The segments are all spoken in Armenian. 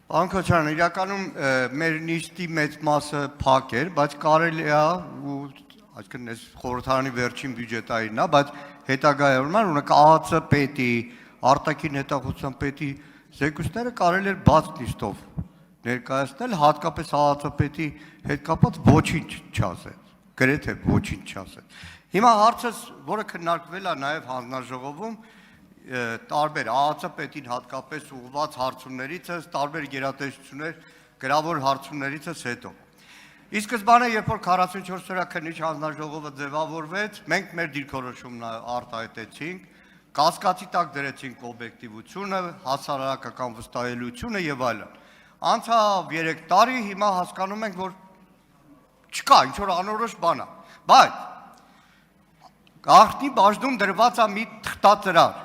Անկոչան, իրականում մեր նիստի մեծ մասը փակ էր, բայց կարելի է ու այսինքն այս խորհրդարանի վերջին բյուջետային է, բայց հետագայում ունենք ԱԱՑ պետի, արտաքին հետախուզության պետի զեկույցները կարելի էր բաց նիստով ներկայացնել, հատկապես ԱԱՑ պետի հետ կապված ոչինչ չասեց, գրեթե ոչինչ չասեց։ Հիմա հարցս, որը քննարկվել է նաև հանձնաժողովում, տարբեր ԱԱՑ պետին հատկապես ուղղված հարցումներից, տարբեր գերատեսչություններ գրավոր հարցումներից հետո։ Ի սկզբանե, երբ որ 44 օրյա քննիչ հանձնաժողովը ձևավորվեց, մենք մեր դիրքորոշումն արտահայտեցինք, կասկածի տակ դրեցինք օբյեկտիվությունը, հասարակական վստահելիությունը եւ այլն։ Անցավ 3 տարի, հիմա հասկանում ենք, որ չկա ինչ որ անորոշ բան է, բայց գաղտնի բաժնում դրված է մի թղթածրար,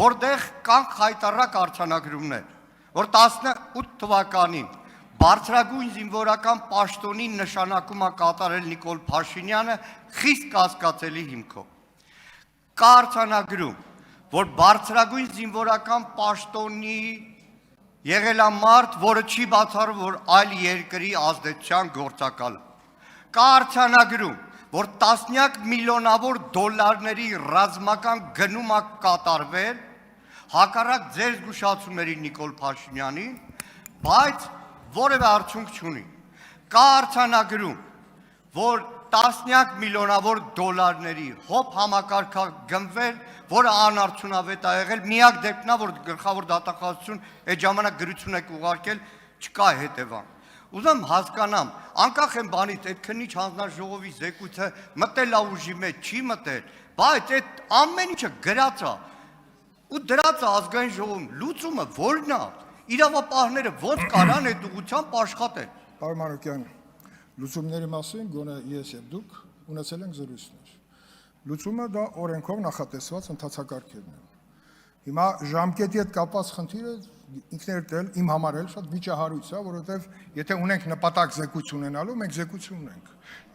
որտեղ կան խայտառակ արձանագրումներ, որ 18 թվականին բարձրագույն զինվորական պաշտոնի նշանակում է կատարել Նիկոլ Փաշինյանը խիստ կասկածելի հիմքով։ Կա արձանագրում, որ բարձրագույն զինվորական պաշտոնի եղել է մարդ, որը չի բացառում, որ այլ երկրի ազդեցության գործակալ է։ Կա արձանագրում, որ տասնյակ միլիոնավոր դոլարների ռազմական գնում է կատարվել, հակառակ ձեր զգուշացումների Նիկոլ Փաշինյանի, բայց որևէ արդյունք չունի։ Կա արձանագրում, որ տասնյակ միլիոնավոր դոլարների հոբ համակարգ գնվել, որը անարդյունավետ է եղել, միակ դեպքն է, որ գլխավոր դատախազություն այդ ժամանակ գրություն եք ուղարկել, չկա հետևանք։ Ուզում հասկանամ, անկախ են բանից, այդ քննիչ հանձնաժողովի զեկույցը մտել է ուժի մեջ, չի մտել, բայց այդ ամեն ինչը գրած է ու դրած է ազգային ժողովում, լուծումը որն է, իրավապահները ոնց կարան այդ ուղղությամբ աշխատել։ Պարոն Մանուկյան, լուծումների մասին գոնե ես եւ դուք ունեցել ենք զրույցներ։ Լուծումը դա օրենքով նախատեսված ընթացակարգերն են։ Հիմա ժամկետի հետ կապված խնդիրը ինքներդ էլ իմ համար էլ շատ վիճահարույց է, որովհետեւ եթե ունենք նպատակ զեկույց ունենալու, մենք զեկույց ունենք։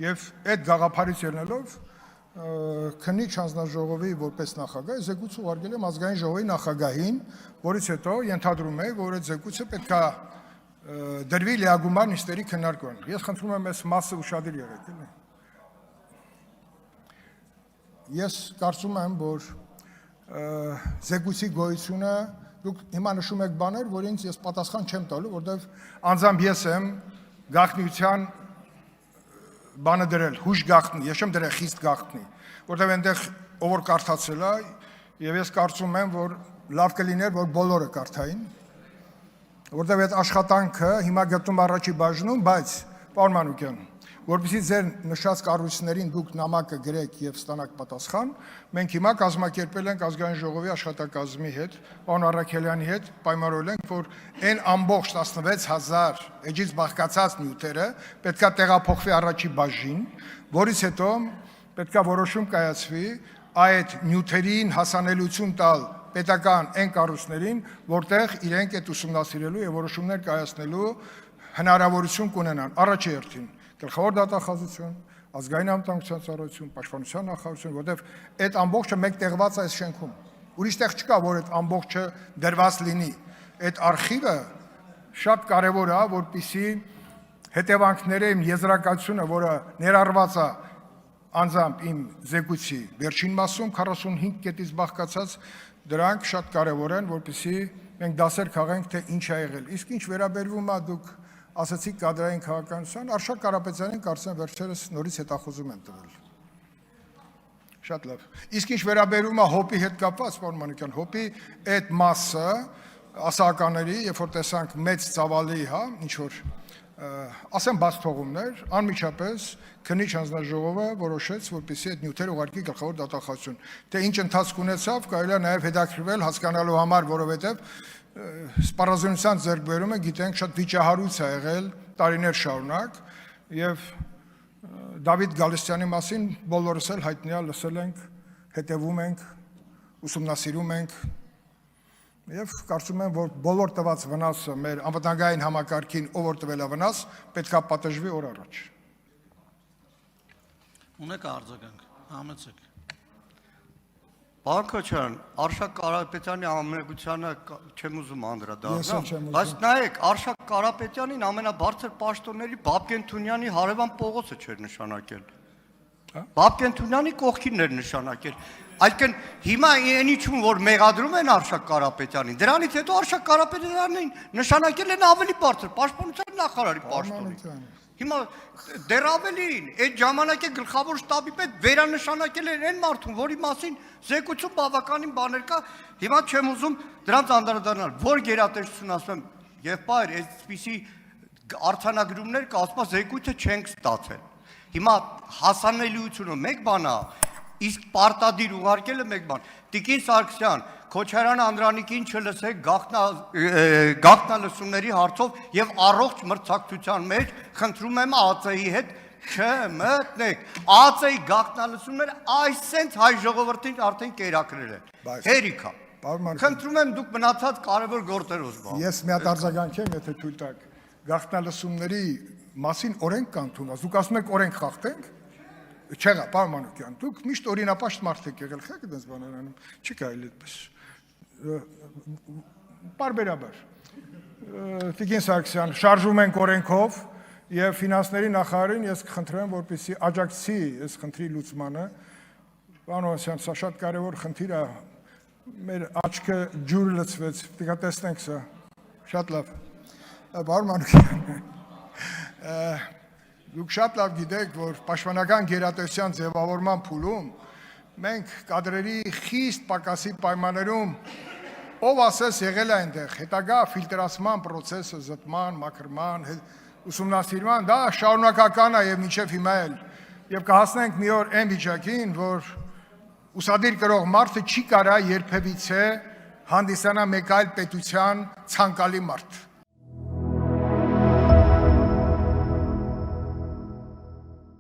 Եվ այդ գաղափարից ելնելով քննիչ հանձնաժողովի որպես նախագահ զեկույց ուղարկել եմ ազգային ժողովի նախագահին, որից հետո ենթադրում եմ, որ այդ զեկույցը պետք է դրվի լիագումար նիստերի քննարկման։ Ես խնդրում եմ այս մասը ուշադիր եղեք, էլի։ Ես կարծում եմ, որ զեկույցի գոյությունը դուք հիմա նշում եք բաներ, որ ինձ ես պատասխան չեմ տալու, որովհետև անձամբ ես եմ գաղտնիության բանը դրել, հույժ գաղտնի, ես չեմ դրել խիստ գաղտնի, որովհետև այնտեղ ով որ կարդացել է, եւ ես կարծում եմ, որ լավ կլիներ, որ բոլորը կարդային, որովհետև այդ աշխատանքը հիմա գտնում առաջի բաժնում, բայց պարոն Մանուկյան, որպեսզի ձեր նշած կառույցներին դուք նամակը գրեք եւ ստանաք պատասխան, մենք հիմա կազմակերպել ենք ազգային ժողովի աշխատակազմի հետ, պարոն Առաքելյանի հետ, պայմանավորել ենք, որ այն ամբողջ 16000 էջից բաղկացած նյութերը պետքա տեղափոխվի առաջի բաժին, որից հետո պետքա որոշում կայացվի այդ նյութերին հասանելիություն տալ պետական այն կառույցներին, որտեղ իրենք այդ ուսումնասիրելու եւ որոշումներ կայացնելու հնարավորություն կունենան։ Առաջի հերթին գլխավոր դատախազություն, ազգային անվտանգության ծառայություն, պաշտպանության նախարարություն, որտեղ այդ ամբողջը մեկ տեղված է այս շենքում։ Ուրիշ տեղ չկա, որ այդ ամբողջը դրված լինի։ Այդ արխիվը շատ կարևոր է, որպեսզի հետևանքները իմ եզրակացությունը, որը ներառված է անձամբ իմ զեկույցի վերջին մասում 45 կետից բաղկացած, դրանք շատ կարևոր են, որպեսզի մենք դասեր քաղենք, թե ինչ է եղել։ Իսկ ինչ վերաբերվում է դուք ասացիք կադրային քաղաքականության, Արշակ Կարապետյանին կարծեմ վերջերս նորից հետախուզում են տվել։ Շատ լավ։ Իսկ ինչ վերաբերում է հոպի հետ կապված, պարոն Մանուկյան, հոպի այդ մասը ասականների, երբ որ տեսանք մեծ ծավալի, հա, ինչ որ ասեմ բաց թողումներ, անմիջապես քննիչ հանձնաժողովը որոշեց, որպեսզի այդ նյութերը ուղարկի գլխավոր դատախազություն։ Թե ինչ ընթացք ունեցավ, կարելի է նաև հետաքրքրվել հասկանալու համար, որովհետև սպառազինության ձեռքբերումը գիտենք շատ վիճահարույց է եղել տարիներ շարունակ եւ Դավիթ Գալստյանի մասին բոլորս էլ հայտնի է, լսել ենք, հետևում ենք, ուսումնասիրում ենք եւ կարծում եմ, որ բոլոր տված վնասը մեր անվտանգային համակարգին, ով որ տվել է վնաս, պետքա պատժվի օր առաջ։ Ունեք արձագանք, համեցեք։ Բանկոչյան, Արշակ Կարապետյանի ամենագությանը չեմ ուզում անդրադառնալ, Ես էլ չեմ ուզում։ բայց նայեք, Արշակ Կարապետյանին ամենաբարձր պաշտոնների Բաբկեն Թունյանի հարևան Պողոսը չէր նշանակել։ Բաբկեն Թունյանի կողքին էր նշանակել։ Այսինքն հիմա այնիչում որ մեղադրում են Արշակ Կարապետյանին, դրանից հետո Արշակ Կարապետյանին նշանակել են ավելի բարձր պաշտպանության նախարարի պաշտոնին։ Հիմա դեռ ավելին, այդ ժամանակի գլխավոր շտաբի պետ վերանշանակել են այն մարդուն, որի մասին զեկուցում բավականին բաներ կա, հիմա չեմ ուզում դրանց անդրադառնալ, որ գերատեսչություն ասում եմ, եւ բայր, այսպիսի արձանագրումներ կա, ասում զեկույցը չենք ստացել։ Հիմա հասանելիությունը մեկ բան է, իսկ պարտադիր ուղարկելը մեկ բան։ Տիկին Սարգսյան, Քոչարյան Անդրանիկին չլսեք գաղտնալսումների հարցով եւ առողջ մրցակցության մեջ խնդրում եմ ԱԾ-ի հետ չմտնեք։ ԱԾ-ի գաղտնալսումները այսենց հայ ժողովրդին արդեն կերակրել են։ Հերիքա։ Խնդրում եմ դուք մնացած կարևոր գործերով զբաղվեք։ Ես մի հատ արձագանքեմ, եթե թույլ տաք։ Գաղտնալսումների մասին օրենք կան թումած։ Դուք ասում եք օրենք խախտենք։ Չեղա, պարոն Մանուկյան, դուք միշտ օրինապաշտ մարդ եք եղել, խեք այդպես բաներ անում, չի կարելի այդպես։ Պարբերաբար։ Տիկին Սարգսյան, շարժում ենք օրենքով եւ ֆինանսների նախարարին ես կխնդրեմ, որպեսզի աջակցի այս խնդրի լուծմանը։ Պարոն Օսյան, սա շատ կարևոր խնդիր է։ Մեր աչքը ջուր լցվեց, պետք է տեսնենք սա։ Շատ լավ։ Պարոն Մանուկյան, դուք շատ լավ գիտեք, որ պաշտպանական գերատեսչության ձևավորման փուլում մենք կադրերի խիստ պակասի պայմաններում ով ասես եղել է այնտեղ, հետագա ֆիլտրացման process-ը, զտման, մաքրման, ուսումնասիրման, դա շարունակական է եւ մինչեւ հիմա էլ։ Եվ կհասնենք մի օր այն վիճակին, որ ուսադիր կրող մարդը չի կարա երբևիցե հանդիսանա մեկ այլ պետության ցանկալի մարդ։